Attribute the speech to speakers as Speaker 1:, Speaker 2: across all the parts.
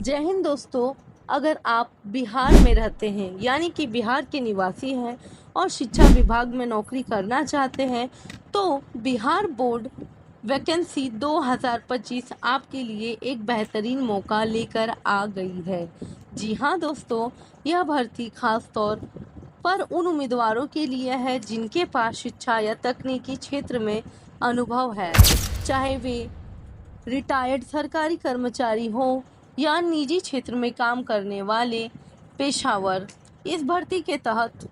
Speaker 1: जय हिंद दोस्तों। अगर आप बिहार में रहते हैं यानी कि बिहार के निवासी हैं और शिक्षा विभाग में नौकरी करना चाहते हैं तो बिहार बोर्ड वैकेंसी 2025 आपके लिए एक बेहतरीन मौका लेकर आ गई है। जी हाँ दोस्तों, यह भर्ती खास तौर पर उन उम्मीदवारों के लिए है जिनके पास शिक्षा या तकनीकी क्षेत्र में अनुभव है, चाहे वे रिटायर्ड सरकारी कर्मचारी हो या निजी क्षेत्र में काम करने वाले पेशावर। इस भर्ती के तहत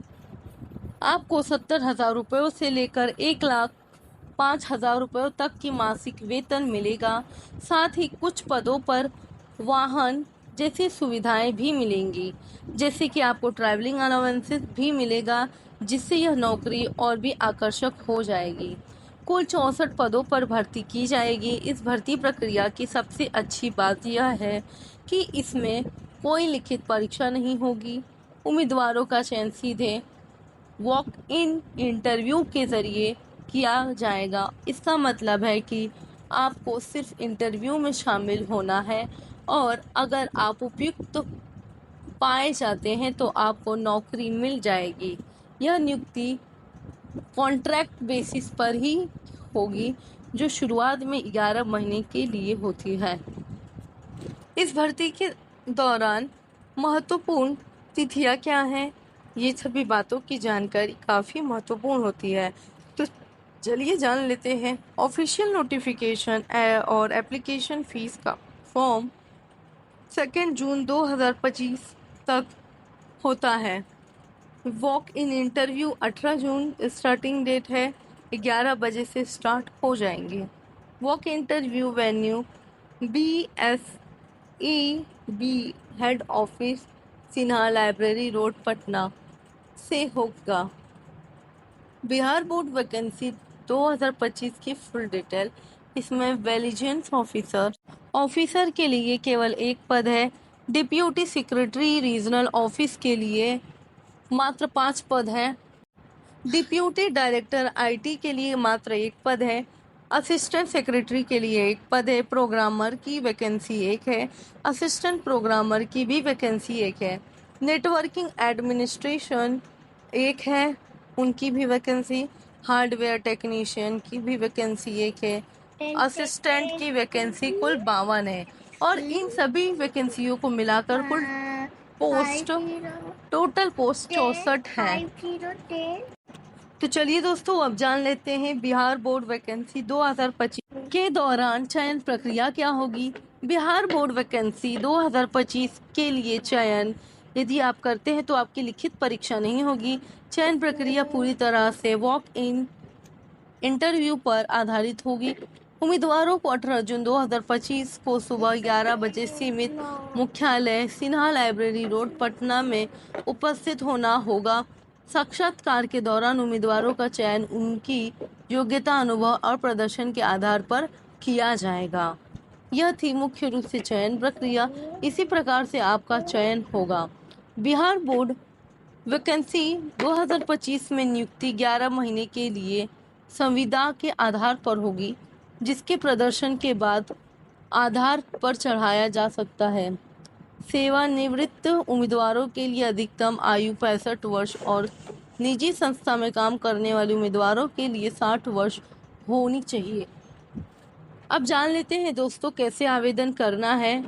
Speaker 1: आपको 70,000 रुपयों से लेकर 1,05,000 रुपयों तक की मासिक वेतन मिलेगा। साथ ही कुछ पदों पर वाहन जैसी सुविधाएं भी मिलेंगी, जैसे कि आपको ट्रैवलिंग अलाउंसेस भी मिलेगा, जिससे यह नौकरी और भी आकर्षक हो जाएगी। कुल 64 पदों पर भर्ती की जाएगी। इस भर्ती प्रक्रिया की सबसे अच्छी बात यह है कि इसमें कोई लिखित परीक्षा नहीं होगी। उम्मीदवारों का चयन सीधे वॉक इन इंटरव्यू के ज़रिए किया जाएगा। इसका मतलब है कि आपको सिर्फ इंटरव्यू में शामिल होना है और अगर आप उपयुक्त पाए जाते हैं तो आपको नौकरी मिल जाएगी। यह नियुक्ति कॉन्ट्रैक्ट बेसिस पर ही होगी, जो शुरुआत में 11 महीने के लिए होती है। इस भर्ती के दौरान महत्वपूर्ण तिथियां क्या हैं, ये सभी बातों की जानकारी काफ़ी महत्वपूर्ण होती है। तो चलिए जान लेते हैं। ऑफिशियल नोटिफिकेशन और एप्लीकेशन फ़ीस का फॉर्म 2 जून 2025 तक होता है। वॉक इन इंटरव्यू 18 जून स्टार्टिंग डेट है, 11 बजे से स्टार्ट हो जाएंगे। Walk interview venue BSEB head office Sinha library road Patna से होगा। बिहार बोर्ड वैकेंसी 2025 की फुल डिटेल। इसमें विजिलेंस ऑफिसर के लिए केवल एक पद है। डिप्यूटी सेक्रेटरी रीजनल ऑफिस के लिए मात्र 5 पद हैं। डिप्यूटी डायरेक्टर IT के लिए मात्र 1 पद है। असिस्टेंट सेक्रेटरी के लिए 1 पद है। प्रोग्रामर की वैकेंसी 1 है। असिस्टेंट प्रोग्रामर की भी वैकेंसी 1 है। नेटवर्किंग एडमिनिस्ट्रेशन 1 है, उनकी भी वैकेंसी। हार्डवेयर टेक्नीशियन की भी वैकेंसी 1 है। असिस्टेंट की वैकेंसी कुल 52 है और इन सभी वैकेंसियों को मिलाकर कुल टोटल पोस्ट 64 है। तो चलिए दोस्तों, अब जान लेते हैं बिहार बोर्ड वैकेंसी 2025 के दौरान चयन प्रक्रिया क्या होगी। बिहार बोर्ड वैकेंसी 2025 के लिए चयन यदि आप करते हैं तो आपकी लिखित परीक्षा नहीं होगी। चयन प्रक्रिया पूरी तरह से वॉक इन इंटरव्यू पर आधारित होगी। उम्मीदवारों को 18 जून 2025 को सुबह 11 बजे सीमित मुख्यालय सिन्हा लाइब्रेरी रोड पटना में उपस्थित होना होगा। साक्षात्कार के दौरान उम्मीदवारों का चयन उनकी योग्यता, अनुभव और प्रदर्शन के आधार पर किया जाएगा। यह थी मुख्य रूप से चयन प्रक्रिया। इसी प्रकार से आपका चयन होगा। बिहार बोर्ड वैकेंसी 2025 में नियुक्ति 11 महीने के लिए संविदा के आधार पर होगी, जिसके प्रदर्शन के बाद आधार पर चढ़ाया जा सकता है। सेवानिवृत्त उम्मीदवारों के लिए अधिकतम आयु 65 वर्ष और निजी संस्था में काम करने वाले उम्मीदवारों के लिए 60 वर्ष होनी चाहिए। अब जान लेते हैं दोस्तों कैसे आवेदन करना है,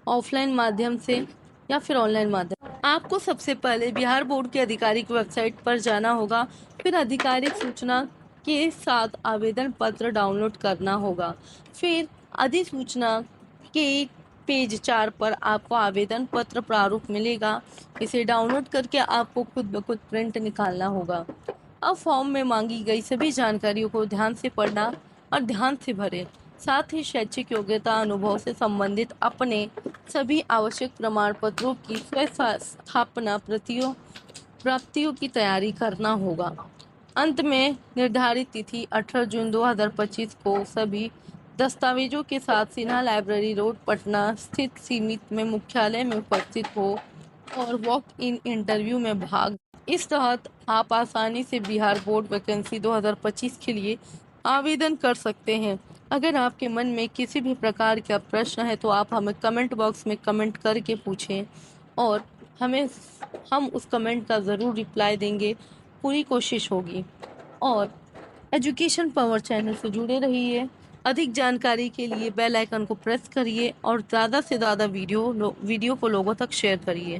Speaker 1: ऑफलाइन माध्यम से या फिर ऑनलाइन माध्यम। आपको सबसे पहले बिहार बोर्ड की आधिकारिक वेबसाइट पर जाना होगा, फिर आधिकारिक सूचना के साथ आवेदन पत्र डाउनलोड करना होगा। फिर अधिसूचना के पेज 4 पर आपको आवेदन पत्र प्रारूप मिलेगा। इसे डाउनलोड करके आपको खुद ब खुद प्रिंट निकालना होगा। अब फॉर्म में मांगी गई सभी जानकारियों को ध्यान से पढ़ना और ध्यान से भरें। साथ ही शैक्षिक योग्यता, अनुभव से संबंधित अपने सभी आवश्यक प्रमाण पत्रों की स्थापना प्राप्तियों की तैयारी करना होगा। अंत में निर्धारित तिथि 18 जून 2025 को सभी दस्तावेजों के साथ सिन्हा लाइब्रेरी रोड पटना स्थित सीमित में मुख्यालय में उपस्थित हो और वॉक इन इंटरव्यू में भाग। इस तहत आप आसानी से बिहार बोर्ड वैकेंसी 2025 के लिए आवेदन कर सकते हैं। अगर आपके मन में किसी भी प्रकार का प्रश्न है तो आप हमें कमेंट बॉक्स में कमेंट करके पूछें और हमें हम उस कमेंट का ज़रूर रिप्लाई देंगे, पूरी कोशिश होगी। और एजुकेशन पावर चैनल से जुड़े रहिए। अधिक जानकारी के लिए बेल आइकन को प्रेस करिए और ज़्यादा से ज़्यादा वीडियो को लोगों तक शेयर करिए।